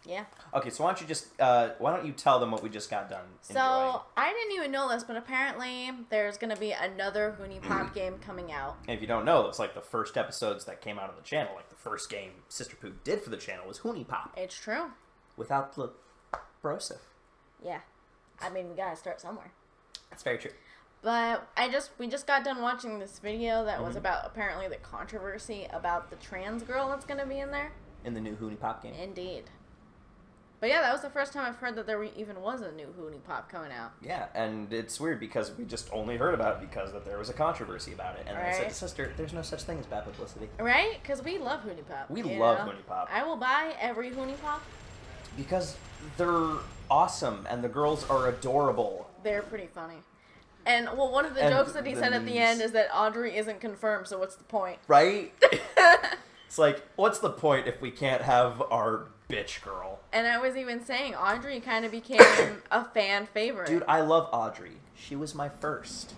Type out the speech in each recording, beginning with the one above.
Yeah. Okay, so why don't you tell them what we just got done enjoying? So, I didn't even know this, but apparently there's going to be another Huniepop game coming out. And if you don't know, it's like the first episodes that came out of the channel. Like the first game Sister Poo did for the channel was Huniepop. It's true. Without the brosif. Yeah. I mean, we got to start somewhere. That's very true. But we just got done watching this video that was about apparently the controversy about the trans girl that's going to be in there. In the new Huniepop game. Indeed. But yeah, that was the first time I've heard that there even was a new Huniepop coming out. Yeah, and it's weird because we just only heard about it because that there was a controversy about it. And I said, sister, there's no such thing as bad publicity. Right? Because we love Huniepop. We love Huniepop. I will buy every Huniepop. Because they're awesome and the girls are adorable. They're pretty funny. And, well, one of the jokes that he said at the end is that Audrey isn't confirmed, so what's the point? Right? It's like, what's the point if we can't have our bitch girl? And I was even saying, Audrey kind of became a fan favorite. Dude, I love Audrey. She was my first.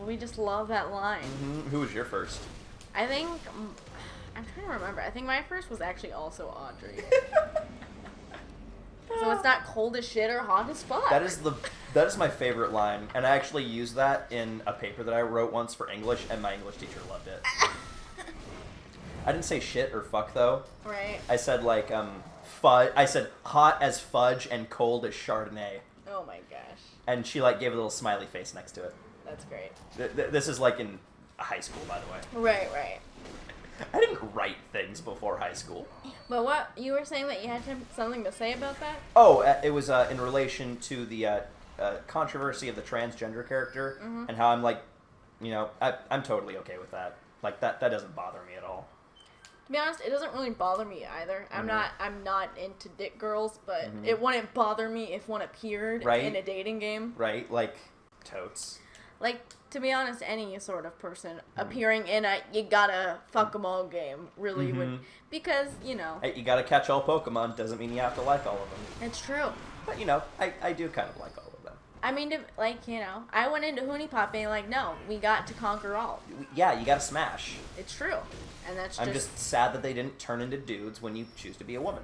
We just love that line. Mm-hmm. Who was your first? I think, I'm trying to remember. I think my first was actually also Audrey. So it's not cold as shit or hot as fuck. That is my favorite line, and I actually used that in a paper that I wrote once for English, and my English teacher loved it. I didn't say shit or fuck though. Right. I said like fudge. I said hot as fudge and cold as Chardonnay. Oh my gosh. And she like gave a little smiley face next to it. That's great. This is like in high school, by the way. Right, right. I didn't write things before high school. But what you were saying that you had something to say about that? Oh, it was in relation to the controversy of the transgender character and how I'm like, you know, I'm totally okay with that. Like that doesn't bother me at all. To be honest, it doesn't really bother me either. I'm not into dick girls, but it wouldn't bother me if one appeared in a dating game. Right, like totes. Like, to be honest, any sort of person appearing in a you gotta fuck 'em all game really would, because, you know. Hey, you gotta catch all Pokemon doesn't mean you have to like all of them. It's true. But, you know, I do kind of like all of them. I mean, like, you know, I went into Huniepop being like, no, we got to conquer all. Yeah, you gotta smash. It's true. And that's I'm just sad that they didn't turn into dudes when you choose to be a woman.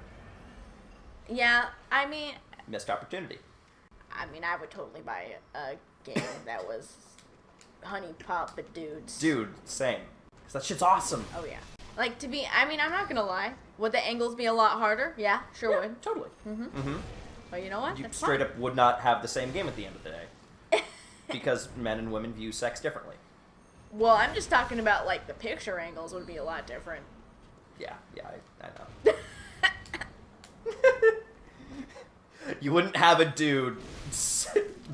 Yeah, I mean... Missed opportunity. I mean, I would totally buy a game that was Huniepop but dudes. Dude, same. Because that shit's awesome. Oh, yeah. Like, I mean, I'm not gonna lie. Would the angles be a lot harder? Yeah, sure would. Totally. But you know what? You That's straight fine. up would not have the same game at the end of the day. Because men and women view sex differently. Well, I'm just talking about, like, the picture angles would be a lot different. Yeah, I know. You wouldn't have a dude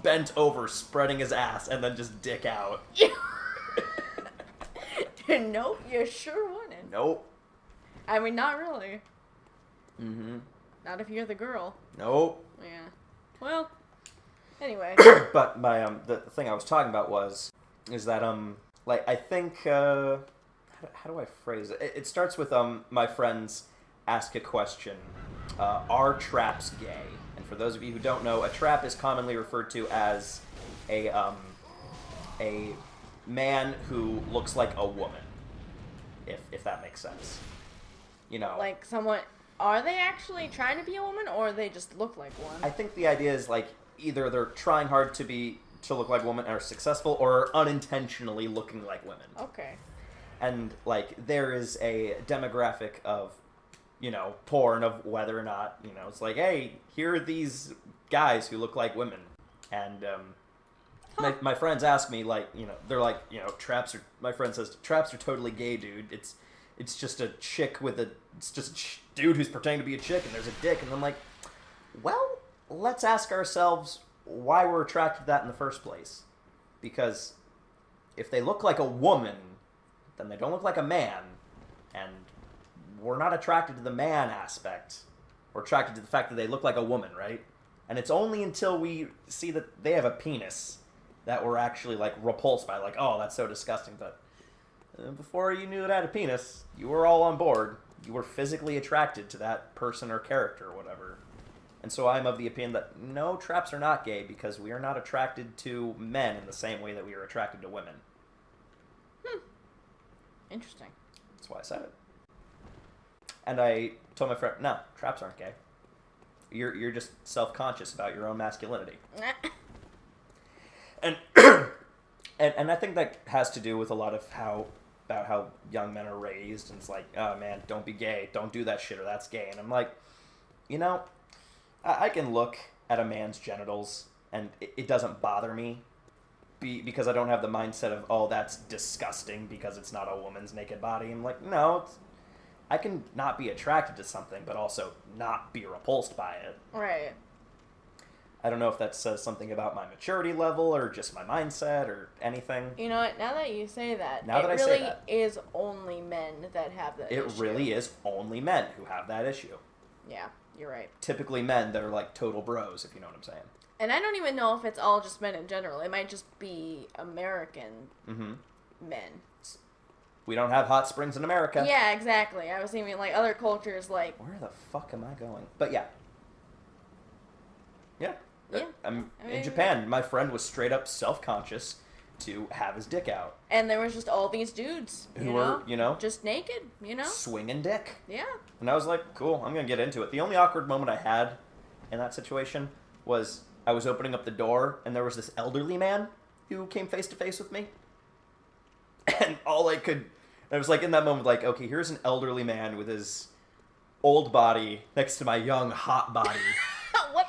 bent over, spreading his ass, and then just dick out. Nope, you sure wouldn't. Nope. I mean, not really. Mm-hmm. Not if you're the girl. Nope. Yeah. Well, anyway. But the thing I was talking about is that like I think how do I phrase it? It starts with my friends ask a question. Are traps gay? And for those of you who don't know, a trap is commonly referred to as a man who looks like a woman, if that makes sense. You know, Like someone, are they actually trying to be a woman, or they just look like one? I think the idea is like either they're trying hard to look like women and are successful, or unintentionally looking like women. Okay. And like there is a demographic of, you know, porn of whether or not, you know, it's like, hey, here are these guys who look like women. And my friends ask me, like, you know, they're like, you know, my friend says, traps are totally gay, dude. It's just a chick it's just a dude who's pretending to be a chick and there's a dick. And I'm like, well, let's ask ourselves why we're attracted to that in the first place. Because if they look like a woman, then they don't look like a man. And we're not attracted to the man aspect. We're attracted to the fact that they look like a woman, right? And it's only until we see that they have a penis that we're actually, like, repulsed by, like, oh, that's so disgusting. But before you knew it had a penis, you were all on board. You were physically attracted to that person or character or whatever. And so I'm of the opinion that no, traps are not gay because we are not attracted to men in the same way that we are attracted to women. you're just self-conscious about your own masculinity. And and I think that has to do with a lot of how young men are raised, and it's like, oh man, don't be gay, don't do that shit, or that's gay. And I'm like, I can look at a man's genitals and it doesn't bother me because I don't have the mindset of, oh, that's disgusting because it's not a woman's naked body. I'm like, no, I can not be attracted to something, but also not be repulsed by it. Right. I don't know if that says something about my maturity level or just my mindset or anything. You know what? Now that you say that, it really is only men that have that issue. It really is only men who have that issue. Yeah, you're right. Typically men that are like total bros, if you know what I'm saying. And I don't even know if it's all just men in general. It might just be American men. We don't have hot springs in America. Yeah, exactly. I was thinking like other cultures like... Where the fuck am I going? But yeah. Yeah. In Japan, my friend was straight up self-conscious to have his dick out. And there was just all these dudes, who were, just naked, swinging dick. Yeah. And I was like, cool, I'm going to get into it. The only awkward moment I had in that situation was I was opening up the door, and there was this elderly man who came face to face with me. And I was like in that moment, like, okay, here's an elderly man with his old body next to my young, hot body.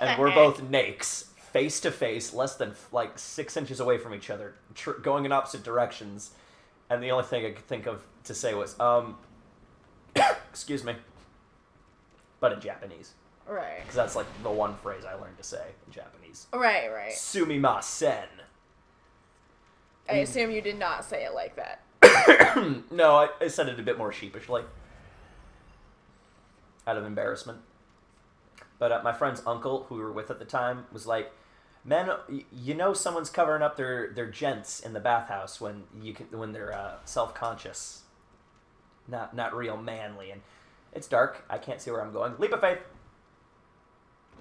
And we're both nakes, face to face, less than 6 inches away from each other, going in opposite directions. And the only thing I could think of to say was, excuse me, but in Japanese. Right. Because that's like the one phrase I learned to say in Japanese. Right. Sumimasen. I assume you did not say it like that. No, I said it a bit more sheepishly. Out of embarrassment. But my friend's uncle, who we were with at the time, was like, "Men, someone's covering up their gents in the bathhouse when they're self-conscious, not real manly." And it's dark. I can't see where I'm going. Leap of faith.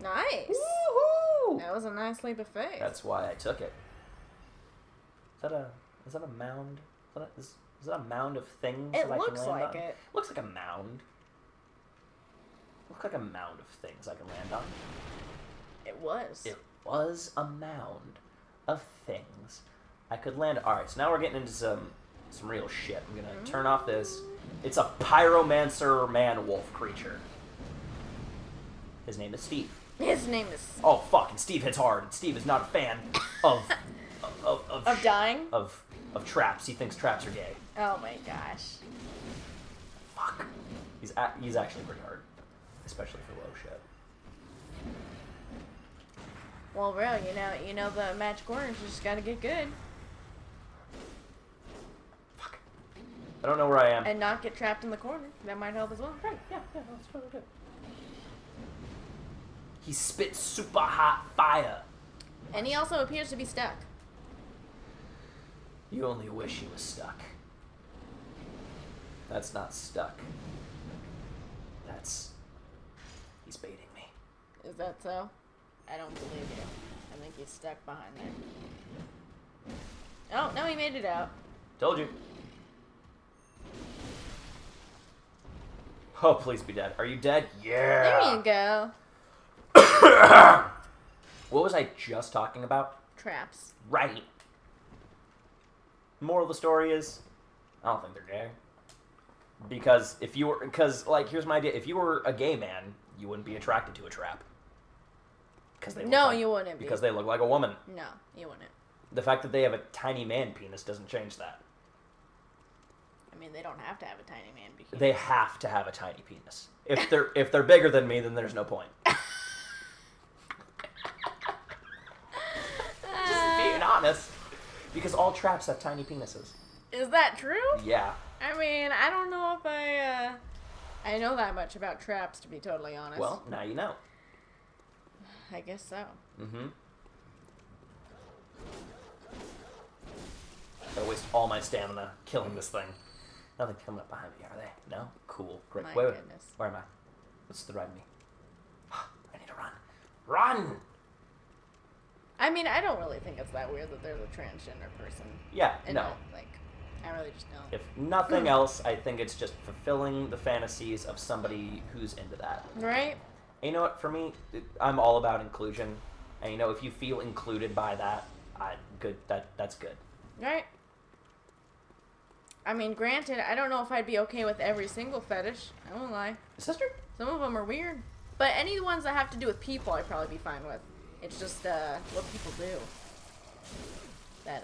Nice. Woohoo! That was a nice leap of faith. That's why I took it. Is that a mound? Is that a mound of things? It that looks I can land like on? it. Looks like a mound. Looked like a mound of things I can land on. It was. It was a mound of things I could land on. Alright, so now we're getting into some real shit. I'm gonna turn off this. It's a pyromancer man-wolf creature. His name is Steve. His name is... Oh, fuck, and Steve hits hard, and Steve is not a fan of dying? Of traps. He thinks traps are gay. Oh my gosh. Fuck. He's actually pretty hard. Especially for low shit. Well, bro, you know the magic orange. You just gotta get good. Fuck. I don't know where I am. And not get trapped in the corner. That might help as well. Right, yeah, that's really good. He spits super hot fire. And he also appears to be stuck. You only wish he was stuck. That's not stuck. He's baiting me. Is that so? I don't believe you. I think he's stuck behind there. Oh, no, he made it out. Told you. Oh, please be dead. Are you dead? Yeah. There you go. What was I just talking about? Traps. Right. Moral of the story is, I don't think they're gay. Because here's my idea. If you were a gay man, you wouldn't be attracted to a trap. You wouldn't be. Because they look like a woman. No, you wouldn't. The fact that they have a tiny man penis doesn't change that. I mean, they don't have to have a tiny man penis. They have to have a tiny penis. If they're bigger than me, then there's no point. Just being honest. Because all traps have tiny penises. Is that true? Yeah. I mean, I don't know if I know that much about traps, to be totally honest. Well, now you know. I guess so. Mm-hmm. I waste all my stamina killing this thing. Nothing coming up behind me, are they? No? Cool. Great. My Wait. goodness. Where am I? What's the right me? I need to run. Run! I mean, I don't really think it's that weird that there's a transgender person. Yeah, and no. I really just don't. If nothing else, I think it's just fulfilling the fantasies of somebody who's into that. Right? And you know what? For me, I'm all about inclusion. And you know, if you feel included by that, good. That's good. Right. I mean, granted, I don't know if I'd be okay with every single fetish. I won't lie. Sister? Some of them are weird. But any ones that have to do with people, I'd probably be fine with. It's just what people do. That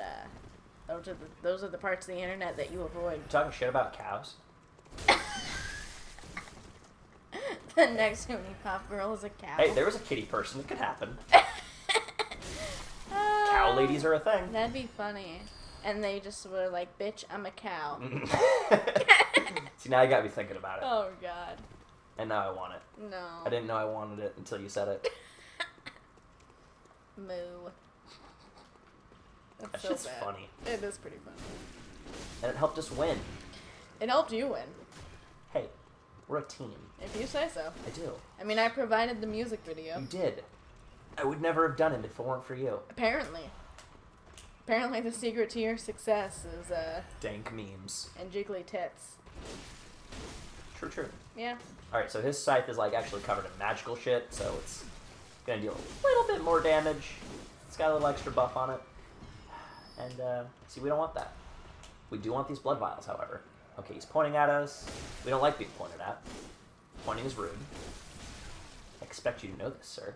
those are the parts of the internet that you avoid. You talking shit about cows? The next Huniepop girl is a cow. Hey, there was a kitty person. It could happen. Cow ladies are a thing. That'd be funny. And they just were like, bitch, I'm a cow. See, now you got me thinking about it. Oh, God. And now I want it. No. I didn't know I wanted it until you said it. Moo. That's so just bad. funny. It is pretty funny. And it helped us win. It helped you win. Hey, we're a team. If you say so. I do. I mean, I provided the music video. You did. I would never have done it if it weren't for you. Apparently. Apparently the secret to your success is, dank memes. and jiggly tits. True. Yeah. Alright, so his scythe is, like, actually covered in magical shit, so it's gonna deal a little bit more damage. It's got a little extra buff on it. And, see, we don't want that. We do want these blood vials, however. Okay, he's pointing at us. We don't like being pointed at. Pointing is rude. I expect you to know this, sir.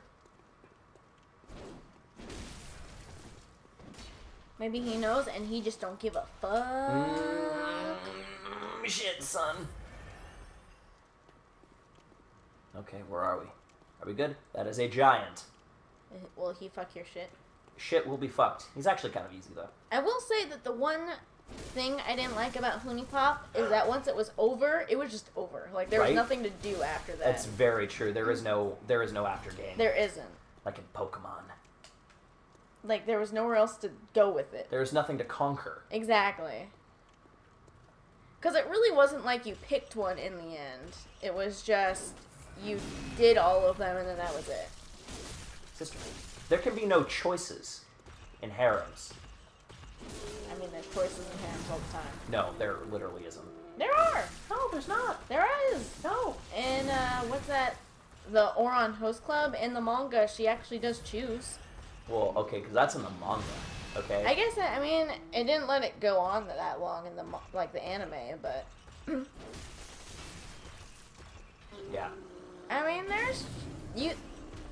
Maybe he knows and he just don't give a fuck. Shit, son. Okay, where are we? Are we good? That is a giant. Will he fuck your shit? Shit will be fucked. He's actually kind of easy, though. I will say that the one thing I didn't like about Huniepop is that once it was over, it was just over. Like, there was nothing to do after that. That's very true. There is no after game. There isn't. Like in Pokemon. Like, there was nowhere else to go with it. There is nothing to conquer. Exactly. Because it really wasn't like you picked one in the end. It was just, you did all of them and then that was it. Sister, there can be no choices in harems. I mean, there's choices in harems all the time. No, there literally isn't. There are! No, there's not. There is! No. And, what's that? The Oron Host Club, in the manga, she actually does choose. Well, okay, because that's in the manga, okay? I guess I mean, it didn't let it go on that long in the the anime, but yeah. I mean, there's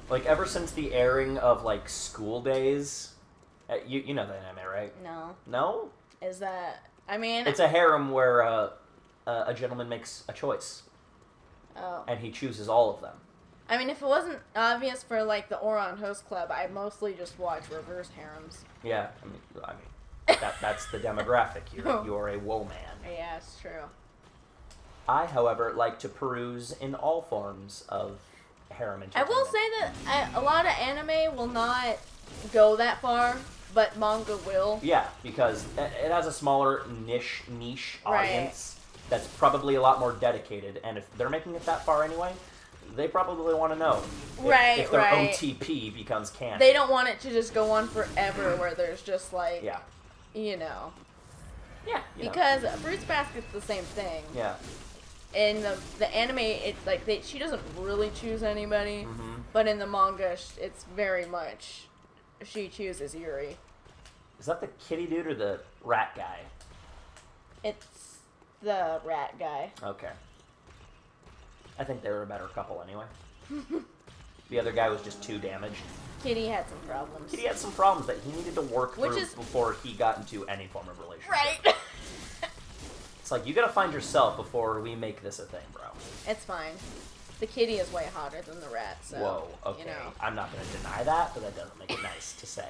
like ever since the airing of like School Days, you know the anime, right? No. No? Is that? I mean, it's a harem where a gentleman makes a choice. Oh. And he chooses all of them. I mean, if it wasn't obvious for, like, the Oron Host Club, I mostly just watch reverse harems. Yeah, I mean that's the demographic. You're a woe man. Yeah, it's true. I, however, like to peruse in all forms of harem entertainment. I will say that a lot of anime will not go that far, but manga will. Yeah, because it has a smaller niche audience that's probably a lot more dedicated, and if they're making it that far anyway, they probably want to know if their OTP becomes canon. They don't want it to just go on forever where there's just like, you know. Yeah. Because Fruits Basket's the same thing. Yeah. In the anime, it's like she doesn't really choose anybody, but in the manga, it's very much she chooses Yuri. Is that the kitty dude or the rat guy? It's the rat guy. Okay. I think they were a better couple anyway. The other guy was just too damaged. Kitty had some problems. Kitty had some problems that he needed to work through before he got into any form of relationship. Right. It's like, you gotta find yourself before we make this a thing, bro. It's fine. The kitty is way hotter than the rat, so... Whoa, okay. You know. I'm not gonna deny that, but that doesn't make it nice to say.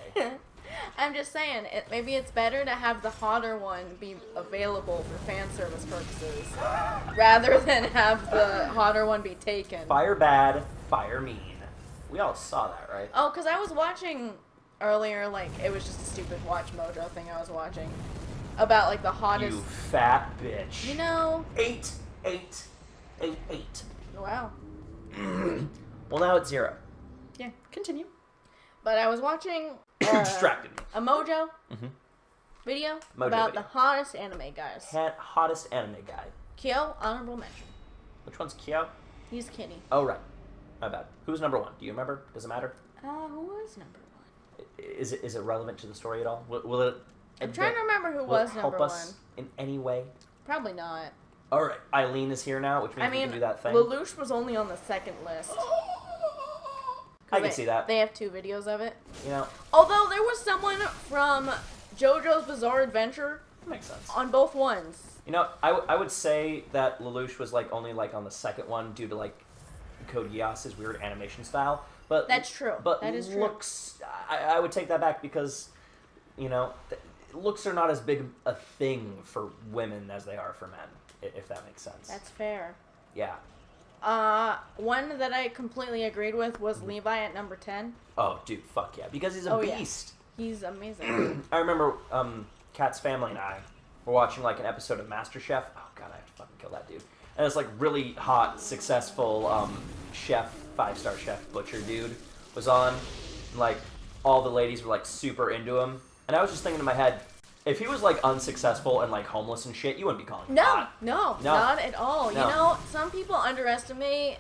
I'm just saying, maybe it's better to have the hotter one be available for fan service purposes, rather than have the hotter one be taken. Fire bad, fire mean. We all saw that, right? Oh, because I was watching earlier, like, it was just a stupid Watch Mojo thing I was watching, about, like, the hottest... You fat bitch. You know... 8. Wow. Well, now it's 0. Yeah. Continue. But I was watching... distracted me. A Mojo video about the hottest anime guys. Hottest anime guy. Kyo, honorable mention. Which one's Kyo? He's Kitty. Oh, right. My bad. Who's number 1? Do you remember? Does it matter? Who was number 1? Is it relevant to the story at all? Will it? I'm trying to remember who was number 1. Help us in any way? Probably not. All right, Eileen is here now, which means we can do that thing. Lelouch was only on the second list. I can see that. They have 2 videos of it. You know, Although there was someone from JoJo's Bizarre Adventure that makes sense. on both ones. You know, I would say that Lelouch was like only like on the second one due to like Code Geass's weird animation style. But That's true. But that is looks, I would take that back because, you know, looks are not as big a thing for women as they are for men, if that makes sense. That's fair. Yeah. One that I completely agreed with was Levi at number 10. Oh, dude, fuck yeah. Because he's a beast. Yeah. He's amazing. I remember Kat's family and I were watching like an episode of MasterChef. Oh, God, I have to fucking kill that dude. And it's like really hot, successful chef, 5-star chef butcher dude was on. And, like, all the ladies were like super into him. And I was just thinking in my head, if he was like unsuccessful and like homeless and shit, you wouldn't be calling him hot. No, not at all. No. You know, some people underestimate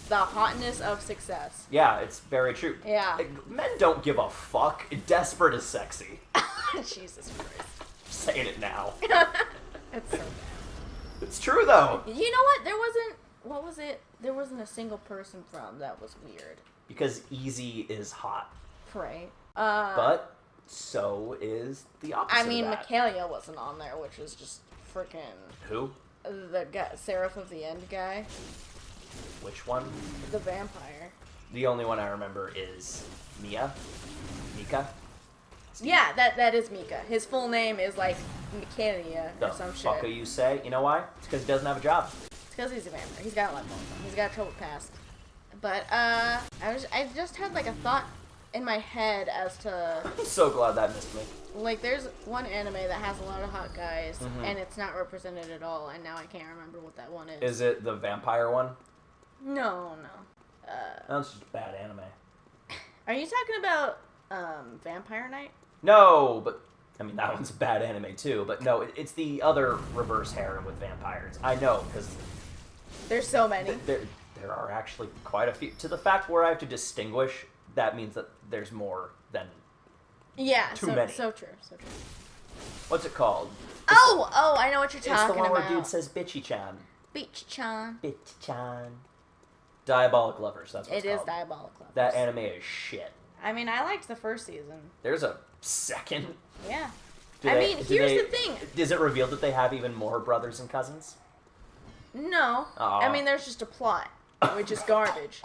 the hotness of success. Yeah, it's very true. Yeah. Like, men don't give a fuck. Desperate is sexy. Jesus Christ. I'm saying it now. It's so bad. It's true though. You know what? What was it? There wasn't a single person from that was weird. Because Easy is hot. Right. But so is the opposite. I mean, of that. Michaelia wasn't on there, which is just freaking. Who? The guy, Seraph of the End guy. Which one? The vampire. The only one I remember is Mika. Yeah, that is Mika. His full name is like Michaelia The or some fuck shit. you say? You know why? It's because he doesn't have a job. It's because he's a vampire. He's got a lot going on. He's got a troubled past. But I just had like a thought in my head as to I'm so glad that missed me. like there's one anime that has a lot of hot guys and it's not represented at all, and now I can't remember what that one is. Is it the vampire one? No. That's just bad anime. Are you talking about Vampire Knight? No, but I mean that one's a bad anime too. But no, it's the other reverse harem with vampires. I know because There's so many. There are actually quite a few. To the fact where I have to distinguish, that means that there's more than too many. So true. What's it called? Oh, I know what you're It's talking the one about. where dude says bitchy-chan. Beach-chan. Bitchy-chan. Diabolic Lovers, that's what it's It is called. Diabolic Lovers. That anime is shit. I mean, I liked the first season. There's a second? Yeah. Do Here's the thing. Is it revealed that they have even more brothers and cousins? No. Aw. I mean, there's just a plot, which is garbage.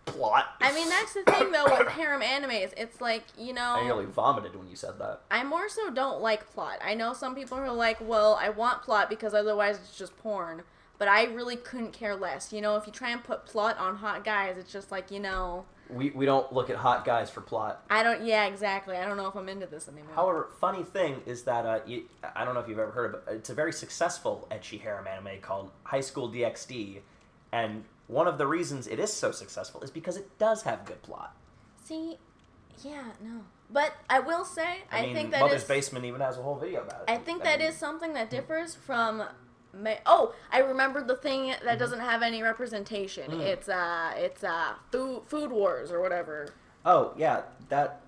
Plot? I mean, that's the thing, though, with harem animes. It's like, you know... I nearly vomited when you said that. I more so don't like plot. I know some people who are like, well, I want plot because otherwise it's just porn. But I really couldn't care less. You know, if you try and put plot on hot guys, it's just like, you know... We don't look at hot guys for plot. Yeah, exactly. I don't know if I'm into this anymore. However, funny thing is that, I don't know if you've ever heard of it, it's a very successful ecchi harem anime called High School DxD, and one of the reasons it is so successful is because it does have good plot. See, yeah, no. But I will say, I mean, think that Mother's is... Basement even has a whole video about it. I think that is something that differs from... I remembered the thing that doesn't have any representation. It's Food Wars or whatever. Oh, yeah, that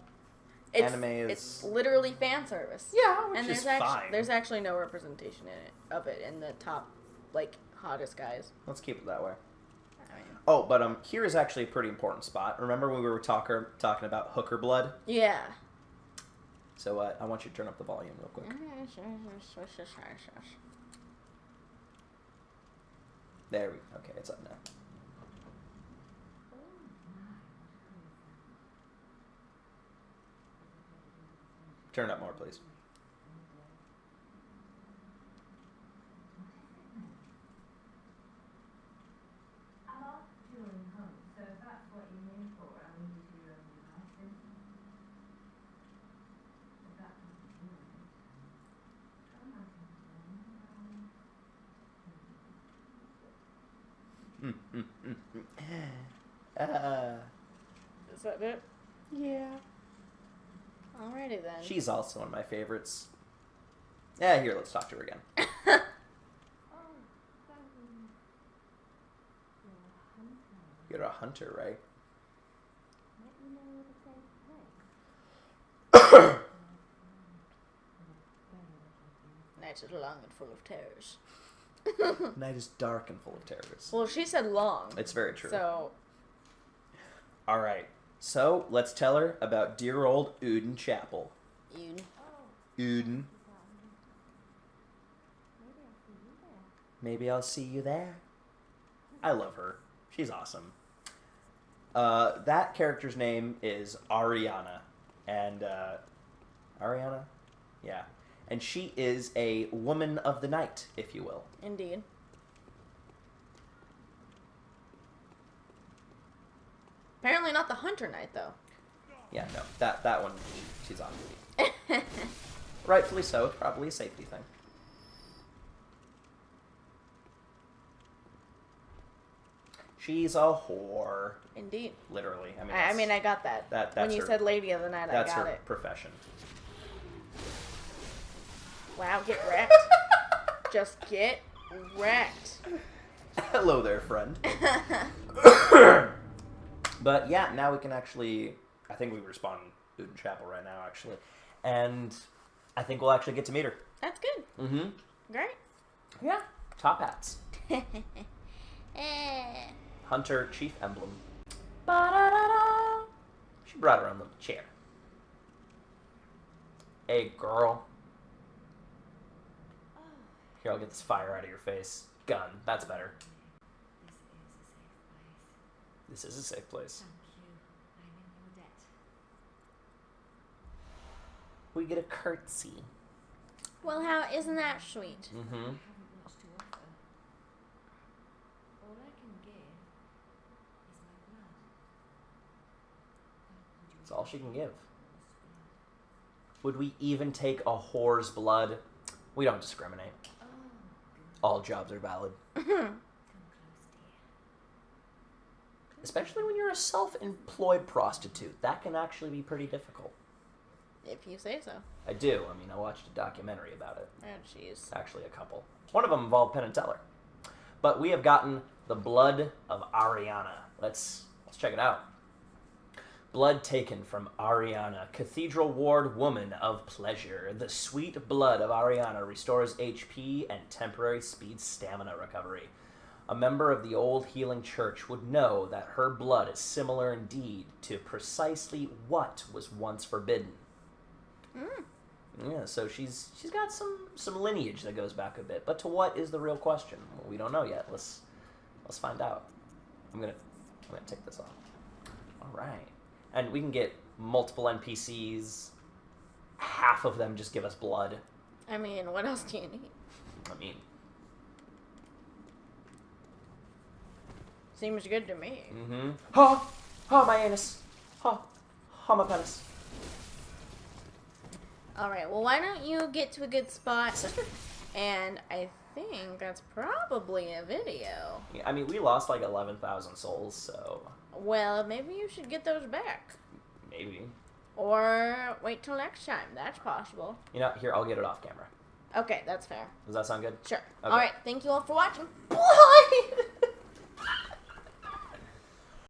anime is... It's literally fan service. Yeah, which and is fine. fine. There's actually no representation of it in the top, like, hottest guys. Let's keep it that way. I mean, Oh, but here is actually a pretty important spot. Remember when we were talking about hooker blood? yeah. So I want you to turn up the volume real quick. There we go. Okay, it's up now. Turn it up more, please. Is that it? Yeah. Alrighty then. She's also one of my favorites. Yeah, here, let's talk to her again. You're a hunter, right? Night is long and full of terrors. Night is dark and full of terrors. Well, she said long. It's very true. So. All right. So let's tell her about dear old Uden Chapel. Uden. Maybe I'll see you there. I love her. She's awesome. That character's name is Ariana. And, Ariana? Yeah. And she is a woman of the night, if you will. Indeed. Apparently not the Hunter Knight, though. Yeah, no. That one, she's off duty. Rightfully so. It's probably a safety thing. She's a whore. Indeed. Literally. I mean, I got that. That's when you her, said Lady of the Night, I got That's her it. profession. Wow, get wrecked. Just get wrecked. Hello there, friend. But yeah, now we can actually... I think we respawn Uden Chapel right now, actually. And I think we'll actually get to meet her. That's good. Mm-hmm. Great. Yeah. Top hats. Hunter Chief Emblem. Ba-da-da-da. She brought her own little chair. Hey, girl. Here, I'll get this fire out of your face. Gun. That's better. This is a safe place. We get a curtsy. Well, how isn't that sweet? Mm-hmm. That's all she can give. Would we even take a whore's blood? We don't discriminate. All jobs are valid. Especially when you're a self-employed prostitute. That can actually be pretty difficult. If you say so. I do. I mean, I watched a documentary about it. Oh, jeez. Actually, a couple. One of them involved Penn and Teller. But we have gotten the blood of Ariana. Let's check it out. Blood taken from Ariana, Cathedral Ward Woman of Pleasure. The sweet blood of Ariana restores HP and temporary speed stamina recovery. A member of the old healing church would know that her blood is similar indeed to precisely what was once forbidden. Yeah, so she's got some lineage that goes back a bit. But to what is the real question? Well, we don't know yet. Let's find out. I'm gonna take this off. All right. And we can get multiple NPCs. Half of them just give us blood. I mean, what else do you need? I mean... Seems good to me. Mm-hmm. Ha! Ha, my anus! Ha! Ha, my penis. Alright, well, why don't you get to a good spot? Sister? And I think that's probably a video. Yeah, I mean, we lost like 11,000 souls, so... Well, maybe you should get those back. Maybe. Or wait till next time. That's possible. You know, here, I'll get it off camera. Okay, that's fair. Does that sound good? Sure. Okay. Alright, thank you all for watching.